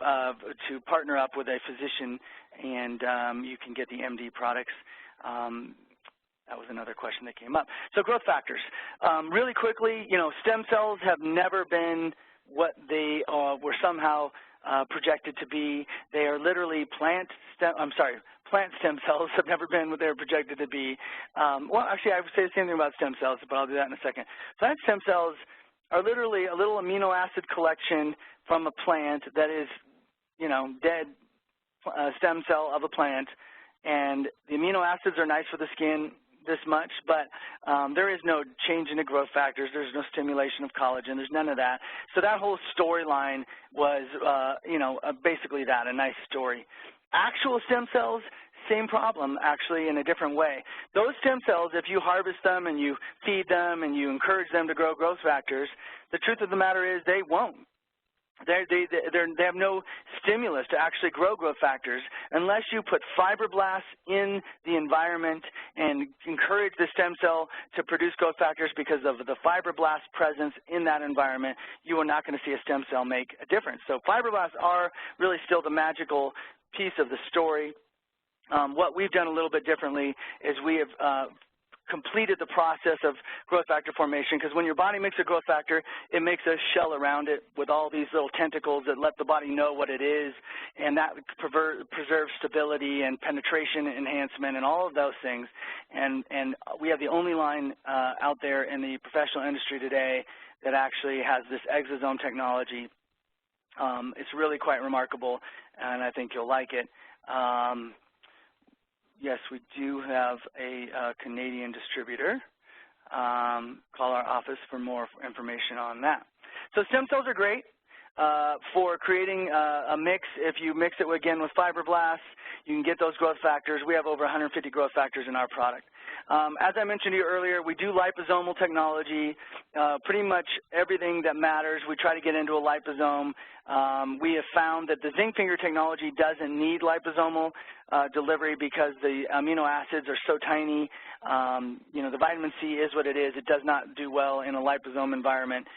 partner up with a physician and you can get the MD products. That was another question that came up. So growth factors. Really quickly, stem cells have never been what they were somehow projected to be. They are literally plant stem cells have never been what they're projected to be. Well, actually, I would say the same thing about stem cells, but I'll do that in a second. Plant stem cells are literally a little amino acid collection from a plant that is, dead stem cell of a plant, and the amino acids are nice for the skin this much, but there is no change in the growth factors. There's no stimulation of collagen. There's none of that. So that whole storyline was, basically that, a nice story. Actual stem cells, same problem, actually, in a different way. Those stem cells, if you harvest them and you feed them and you encourage them to grow growth factors, the truth of the matter is they won't. They have no stimulus to actually grow growth factors unless you put fibroblasts in the environment and encourage the stem cell to produce growth factors because of the fibroblast presence in that environment. You are not going to see a stem cell make a difference. So fibroblasts are really still the magical piece of the story. What we've done a little bit differently is we have completed the process of growth factor formation, because when your body makes a growth factor, it makes a shell around it with all these little tentacles that let the body know what it is, and that preserves stability and penetration enhancement and all of those things. And we have the only line out there in the professional industry today that actually has this exosome technology. It's really quite remarkable, and I think you'll like it. Yes, we do have a Canadian distributor. Call our office for more information on that. So stem cells are great. for creating a mix. If you mix it, again, with fibroblasts, you can get those growth factors. We have over 150 growth factors in our product. As I mentioned to you earlier, we do liposomal technology. Pretty much everything that matters, we try to get into a liposome. We have found that the zinc finger technology doesn't need liposomal delivery because the amino acids are so tiny. You know, the vitamin C is what it is. It does not do well in a liposome environment.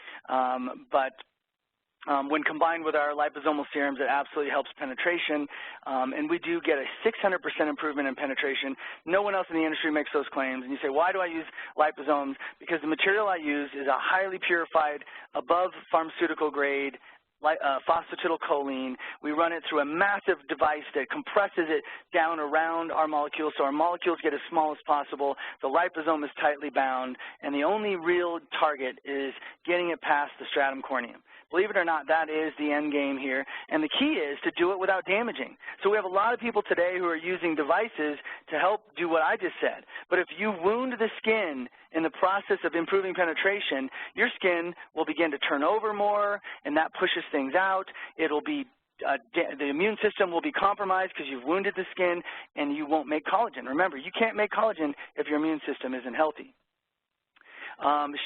When combined with our liposomal serums, it absolutely helps penetration, and we do get a 600% improvement in penetration. No one else in the industry makes those claims. And you say, why do I use liposomes? Because the material I use is a highly purified, above pharmaceutical grade phosphatidylcholine. We run it through a massive device that compresses it down around our molecules, so our molecules get as small as possible. The liposome is tightly bound, and the only real target is getting it past the stratum corneum. Believe it or not, that is the end game here, and the key is to do it without damaging. So we have a lot of people today who are using devices to help do what I just said, but if you wound the skin in the process of improving penetration, your skin will begin to turn over more, and that pushes things out. It'll be the immune system will be compromised because you've wounded the skin, and you won't make collagen. Remember, you can't make collagen if your immune system isn't healthy.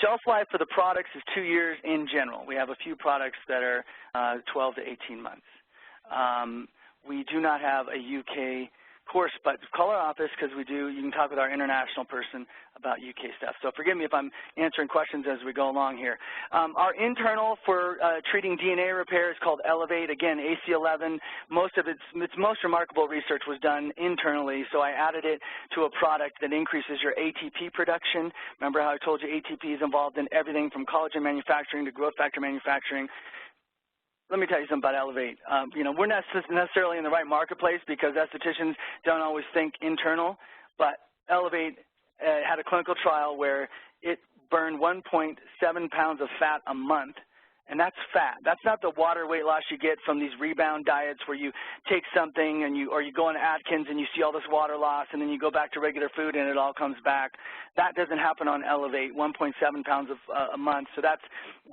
Shelf life for the products is 2 years in general. We have a few products that are 12 to 18 months. We do not have a UK course, but call our office because we do. You can talk with our international person about UK stuff. So forgive me if I'm answering questions as we go along here. Our internal for treating DNA repair is called Elevate. Again, AC11. Most of its most remarkable research was done internally, so I added it to a product that increases your ATP production. Remember how I told you ATP is involved in everything from collagen manufacturing to growth factor manufacturing. Let me tell you something about Elevate. You know, we're not necessarily in the right marketplace because estheticians don't always think internal, but Elevate had a clinical trial where it burned 1.7 pounds of fat a month, and that's fat. That's not the water weight loss you get from these rebound diets where you take something and you go on Atkins and you see all this water loss and then you go back to regular food and it all comes back. That doesn't happen on Elevate, 1.7 pounds a month, so that's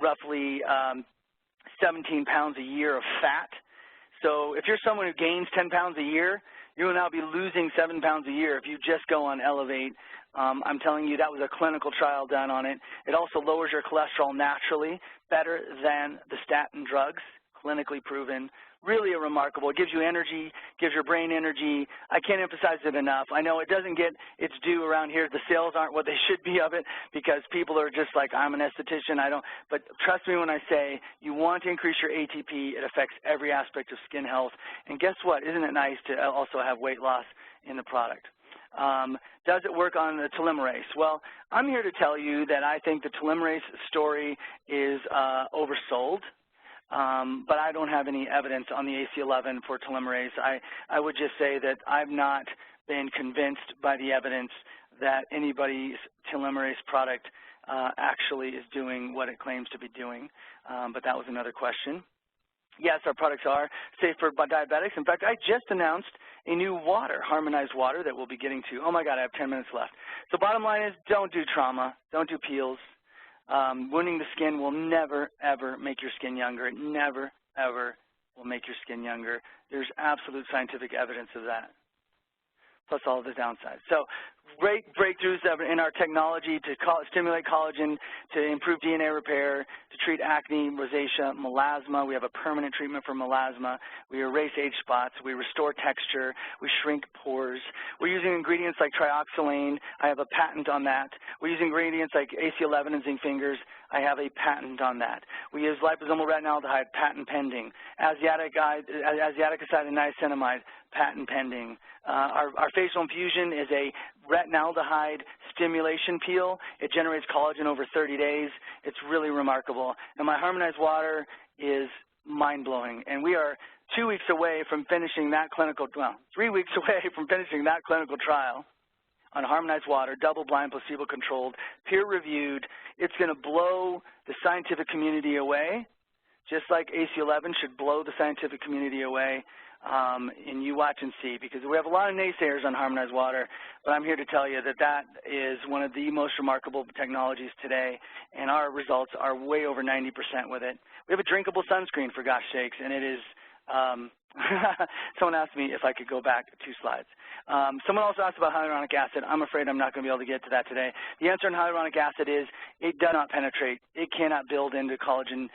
roughly 17 pounds a year of fat. So if you're someone who gains 10 pounds a year, you will now be losing 7 pounds a year if you just go on Elevate. I'm telling you, that was a clinical trial done on it. It also lowers your cholesterol naturally, better than the statin drugs, clinically proven. Really a remarkable. It gives you energy, gives your brain energy. I can't emphasize it enough. I know it doesn't get its due around here. The sales aren't what they should be of it because people are just like, I'm an esthetician. But trust me when I say you want to increase your ATP. It affects every aspect of skin health. And guess what? Isn't it nice to also have weight loss in the product? Does it work on the telomerase? Well, I'm here to tell you that I think the telomerase story is oversold. But I don't have any evidence on the AC11 for telomerase. I would just say that I've not been convinced by the evidence that anybody's telomerase product actually is doing what it claims to be doing, but that was another question. Yes, our products are safe for diabetics. In fact, I just announced a new water, harmonized water, that we'll be getting to. Oh, my God, I have 10 minutes left. So bottom line is don't do trauma. Don't do peels. Wounding the skin will never, ever make your skin younger. It never, ever will make your skin younger. There's absolute scientific evidence of that, plus all of the downsides. So great breakthroughs in our technology to stimulate collagen, to improve DNA repair, to treat acne, rosacea, melasma. We have a permanent treatment for melasma. We erase age spots. We restore texture. We shrink pores. We're using ingredients like trioxylane. I have a patent on that. We're using ingredients like AC11 and zinc fingers. I have a patent on that. We use liposomal retinaldehyde, patent pending. Asiatic acid and niacinamide, patent pending. Our facial infusion is a retinaldehyde stimulation peel. It generates collagen over 30 days. It's really remarkable. And my harmonized water is mind-blowing. And we are 2 weeks away from finishing that clinical, well, 3 weeks away from finishing that clinical trial on harmonized water, double-blind, placebo-controlled, peer-reviewed. It's going to blow the scientific community away, just like AC11 should blow the scientific community away. and you watch and see, because we have a lot of naysayers on harmonized water, but I'm here to tell you that that is one of the most remarkable technologies today, and our results are way over 90% with it. We have a drinkable sunscreen, for gosh sakes, and it is someone asked me if I could go back 2 slides. Someone also asked about hyaluronic acid. I'm afraid I'm not going to be able to get to that today. The answer on hyaluronic acid is it does not penetrate. It cannot build into collagen,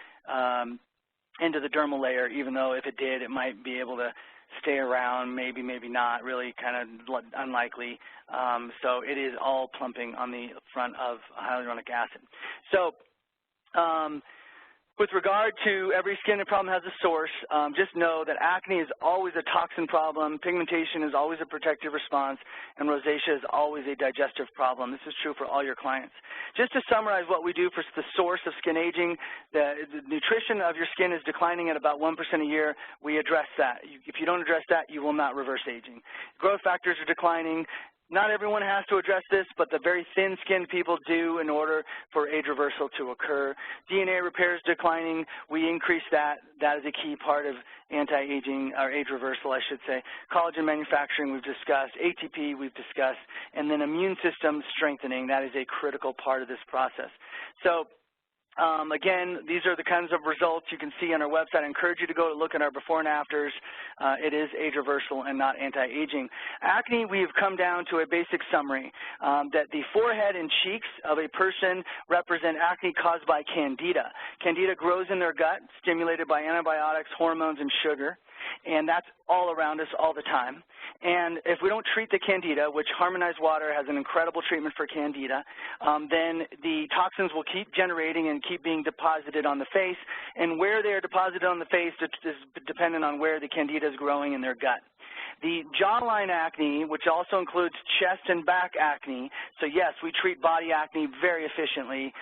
into the dermal layer, even though if it did, it might be able to stay around, maybe, maybe not, really kind of unlikely. So it is all plumping on the front of hyaluronic acid. So with regard to every skin problem has a source, just know that acne is always a toxin problem, pigmentation is always a protective response, and rosacea is always a digestive problem. This is true for all your clients. Just to summarize what we do for the source of skin aging, the nutrition of your skin is declining at about 1% a year. We address that. If you don't address that, you will not reverse aging. Growth factors are declining. Not everyone has to address this, but the very thin-skinned people do in order for age reversal to occur. DNA repair is declining. We increase that. That is a key part of anti-aging, or age reversal, I should say. Collagen manufacturing we've discussed. ATP we've discussed. And then immune system strengthening. That is a critical part of this process. So again, these are the kinds of results you can see on our website. I encourage you to go look at our before and afters. It is age reversal and not anti-aging. Acne, we have come down to a basic summary that the forehead and cheeks of a person represent acne caused by candida. Candida grows in their gut, stimulated by antibiotics, hormones, and sugar. And that's all around us all the time. And if we don't treat the candida, which harmonized water has an incredible treatment for candida, then the toxins will keep generating and keep being deposited on the face. And where they are deposited on the face is dependent on where the candida is growing in their gut. The jawline acne, which also includes chest and back acne, so yes, we treat body acne very efficiently,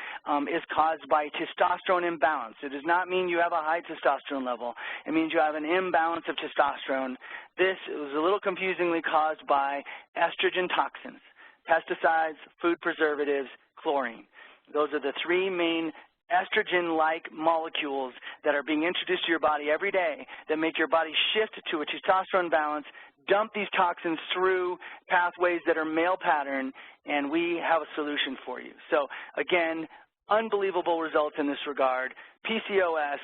is caused by testosterone imbalance. It does not mean you have a high testosterone level. It means you have an imbalance of testosterone. This was a little confusingly caused by estrogen toxins, pesticides, food preservatives, chlorine. Those are the 3 main estrogen-like molecules that are being introduced to your body every day that make your body shift to a testosterone balance, dump these toxins through pathways that are male pattern, and we have a solution for you. So again, unbelievable results in this regard. PCOS,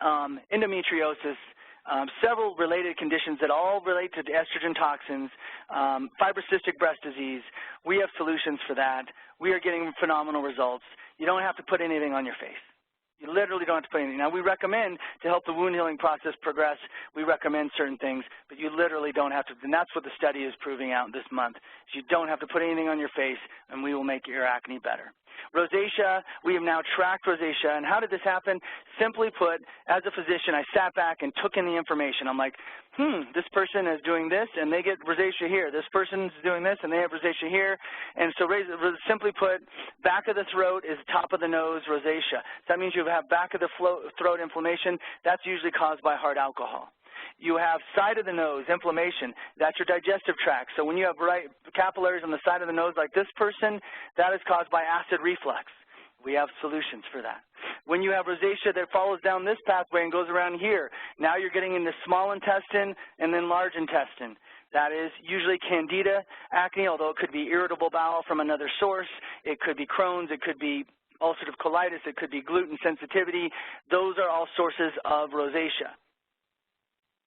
endometriosis, several related conditions that all relate to estrogen toxins, fibrocystic breast disease. We have solutions for that. We are getting phenomenal results. You don't have to put anything on your face. You literally don't have to put anything. Now, we recommend, to help the wound healing process progress, we recommend certain things, but you literally don't have to, and that's what the study is proving out this month. Is you don't have to put anything on your face, and we will make your acne better. Rosacea, we have now tracked rosacea, and how did this happen? Simply put, as a physician, I sat back and took in the information. I'm like, this person is doing this, and they get rosacea here. This person's doing this, and they have rosacea here. And so simply put, back of the throat is top of the nose rosacea. So that means you have back of the throat inflammation. That's usually caused by hard alcohol. You have side of the nose inflammation. That's your digestive tract. So when you have capillaries on the side of the nose like this person, that is caused by acid reflux. We have solutions for that. When you have rosacea that follows down this pathway and goes around here, now you're getting into small intestine and then large intestine. That is usually candida acne, although it could be irritable bowel from another source. It could be Crohn's. It could be ulcerative colitis. It could be gluten sensitivity. Those are all sources of rosacea.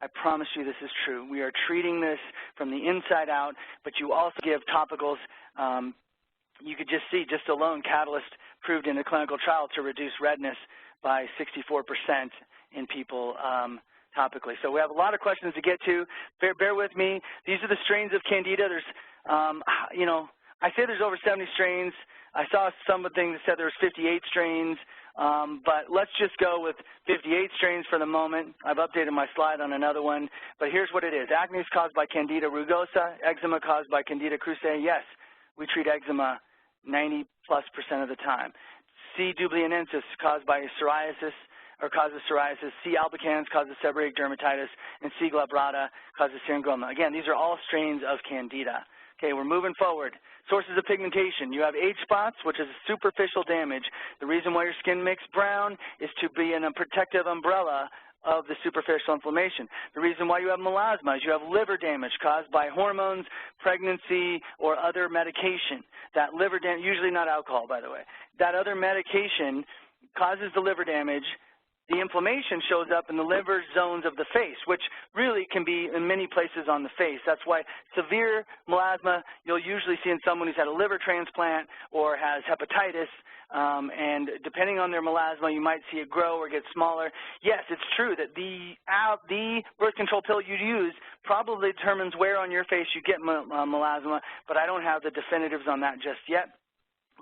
I promise you this is true. We are treating this from the inside out, but you also give topicals. You could just see, just alone, Catalyst proved in a clinical trial to reduce redness by 64% in people topically. So we have a lot of questions to get to. Bear with me. These are the strains of Candida. There's, I say there's over 70 strains. I saw some of the things that said there's 58 strains. But let's just go with 58 strains for the moment. I've updated my slide on another one, but here's what it is. Acne is caused by Candida rugosa, eczema caused by Candida krusei. Yes, we treat eczema 90+% of the time. C. dublianensis caused by psoriasis, or causes psoriasis. C. albicans causes seborrheic dermatitis, and C. glabrata causes syringoma. Again, these are all strains of Candida. Okay, we're moving forward. Sources of pigmentation. You have age spots, which is superficial damage. The reason why your skin makes brown is to be in a protective umbrella of the superficial inflammation. The reason why you have melasma is you have liver damage caused by hormones, pregnancy, or other medication. That liver damage, usually not alcohol, by the way, that other medication causes the liver damage. The inflammation shows up in the liver zones of the face, which really can be in many places on the face. That's why severe melasma you'll usually see in someone who's had a liver transplant or has hepatitis, and depending on their melasma, you might see it grow or get smaller. Yes, it's true that the birth control pill you use probably determines where on your face you get melasma, but I don't have the definitives on that just yet.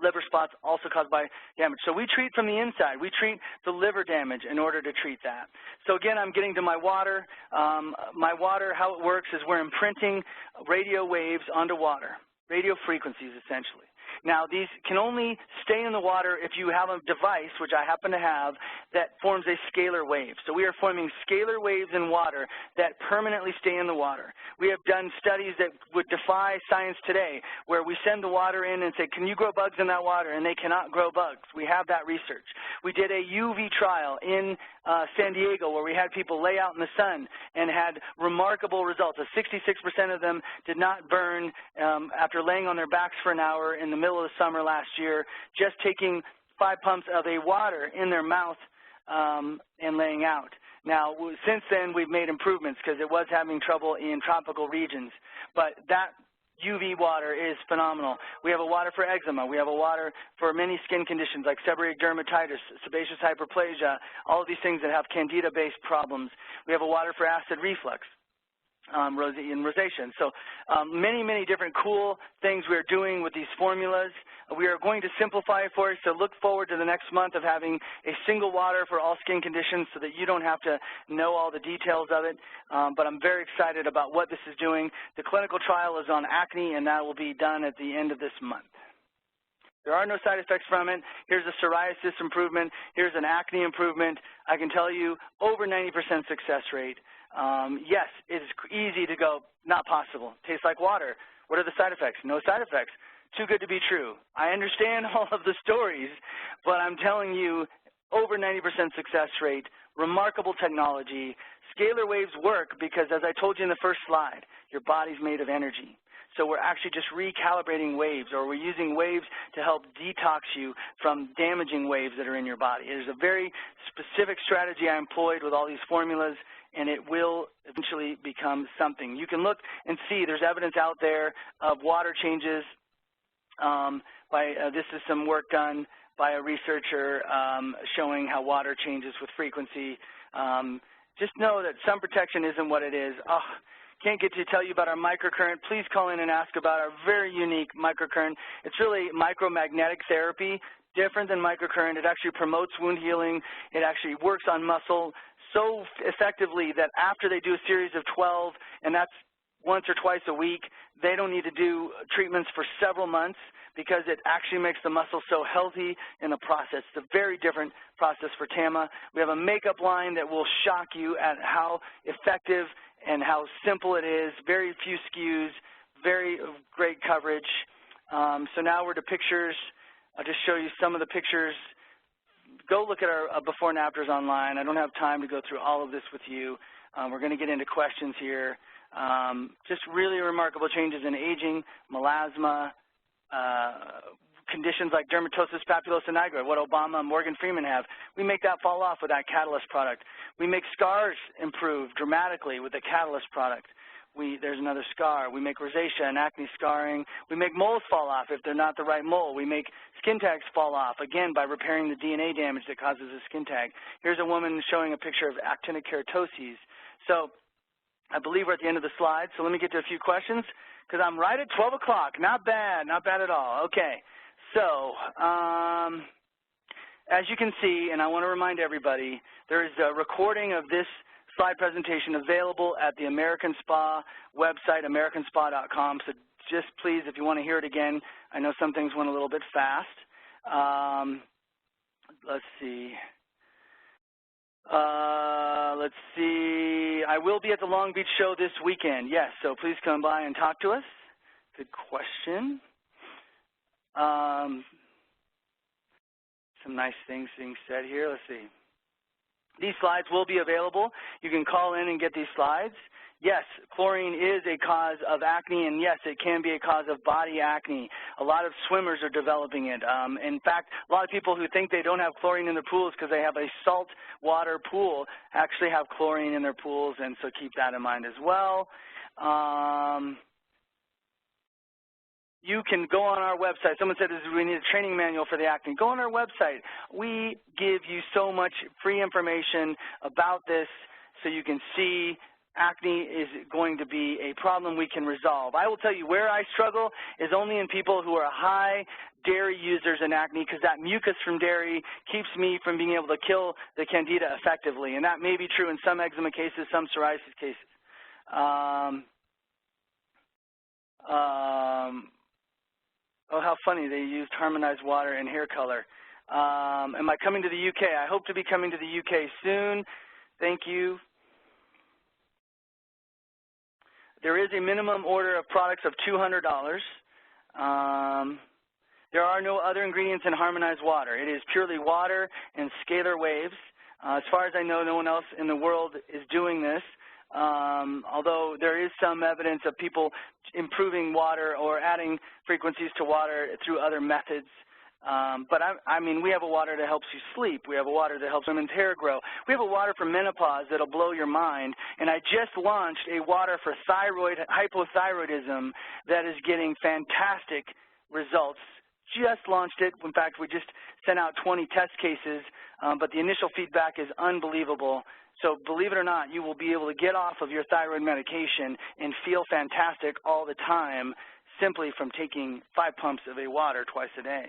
Liver spots also caused by damage. So we treat from the inside. We treat the liver damage in order to treat that. So again, I'm getting to my water. My water, how it works is we're imprinting radio waves onto water, radio frequencies essentially. Now, these can only stay in the water if you have a device, which I happen to have, that forms a scalar wave. So we are forming scalar waves in water that permanently stay in the water. We have done studies that would defy science today, where we send the water in and say, can you grow bugs in that water? And they cannot grow bugs. We have that research. We did a UV trial in San Diego where we had people lay out in the sun and had remarkable results. 66% of them did not burn after laying on their backs for an hour in the middle of the summer last year, just taking 5 pumps of a water in their mouth and laying out. Now, since then, we've made improvements because it was having trouble in tropical regions. But that UV water is phenomenal. We have a water for eczema. We have a water for many skin conditions like seborrheic dermatitis, sebaceous hyperplasia, all of these things that have candida-based problems. We have a water for acid reflux. And rosacea. So many, many different cool things we are doing with these formulas. We are going to simplify it for you, so look forward to the next month of having a single water for all skin conditions so that you don't have to know all the details of it. But I'm very excited about what this is doing. The clinical trial is on acne, and that will be done at the end of this month. There are no side effects from it. Here's a psoriasis improvement. Here's an acne improvement. I can tell you over 90% success rate. Yes, it's easy to go, not possible. Tastes like water. What are the side effects? No side effects. Too good to be true. I understand all of the stories, but I'm telling you, over 90% success rate, remarkable technology. Scalar waves work because, as I told you in the first slide, your body's made of energy. So we're actually just recalibrating waves, or we're using waves to help detox you from damaging waves that are in your body. It is a very specific strategy I employed with all these formulas, and it will eventually become something. You can look and see there's evidence out there of water changes. This is some work done by a researcher showing how water changes with frequency. Just know that sun protection isn't what it is. Can't get to tell you about our microcurrent. Please call in and ask about our very unique microcurrent. It's really micromagnetic therapy, different than microcurrent. It actually promotes wound healing. It actually works on muscle so effectively that after they do a series of 12, and that's once or twice a week, they don't need to do treatments for several months because it actually makes the muscle so healthy in the process. It's a very different process for TAMA. We have a makeup line that will shock you at how effective and how simple it is, very few SKUs, very great coverage. So now we're to pictures. I'll just show you some of the pictures. Go look at our before and afters online. I don't have time to go through all of this with you. We're going to get into questions here. Just really remarkable changes in aging, melasma, conditions like dermatosis papulosa nigra, what Obama and Morgan Freeman have. We make that fall off with that Catalyst product. We make scars improve dramatically with the Catalyst product. There's another scar. We make rosacea and acne scarring. We make moles fall off if they're not the right mole. We make skin tags fall off, again, by repairing the DNA damage that causes a skin tag. Here's a woman showing a picture of actinic keratoses. So I believe we're at the end of the slide, so let me get to a few questions because I'm right at 12 o'clock. Not bad at all. Okay, so as you can see, and I want to remind everybody, there is a recording of this slide presentation available at the American Spa website, americanspa.com. So just please, if you want to hear it again, I know some things went a little bit fast. Let's see. I will be at the Long Beach show this weekend. Yes, so please come by and talk to us. Good question. Some nice things being said here. Let's see. These slides will be available. You can call in and get these slides. Yes, chlorine is a cause of acne, and yes, it can be a cause of body acne. A lot of swimmers are developing it. In fact, a lot of people who think they don't have chlorine in their pools because they have a salt water pool actually have chlorine in their pools, and so keep that in mind as well. You can go on our website. Someone said we need a training manual for the acne. Go on our website. We give you so much free information about this so you can see acne is going to be a problem we can resolve. I will tell you where I struggle is only in people who are high dairy users in acne, because that mucus from dairy keeps me from being able to kill the candida effectively. And that may be true in some eczema cases, some psoriasis cases. Oh, how funny, they used harmonized water and hair color. Am I coming to the UK? I hope to be coming to the UK soon. Thank you. There is a minimum order of products of $200. There are no other ingredients in harmonized water. It is purely water and scalar waves. As far as I know, no one else in the world is doing this, although there is some evidence of people improving water or adding frequencies to water through other methods. But I mean, we have a water that helps you sleep. We have a water that helps women's hair grow. We have a water for menopause that'll blow your mind. And I just launched a water for hypothyroidism that is getting fantastic results. Just launched it. In fact, we just sent out 20 test cases, but the initial feedback is unbelievable. So believe it or not, you will be able to get off of your thyroid medication and feel fantastic all the time simply from taking 5 pumps of a water twice a day.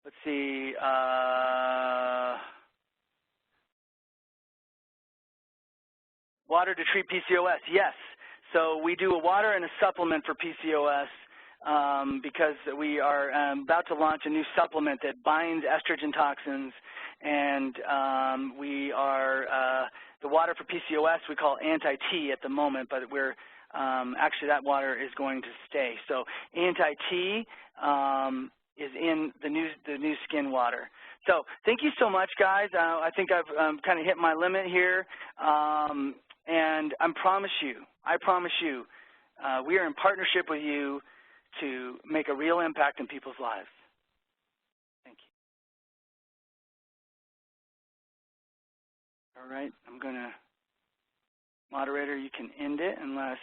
Let's see. Water to treat PCOS, yes. So we do a water and a supplement for PCOS because we are about to launch a new supplement that binds estrogen toxins, and we are, the water for PCOS we call anti-T at the moment, but we're actually that water is going to stay. So anti-T is in the new skin water. So thank you so much, guys. I think I've kind of hit my limit here. And I promise you, we are in partnership with you to make a real impact in people's lives. Thank you. All right, I'm going to, moderator, you can end it unless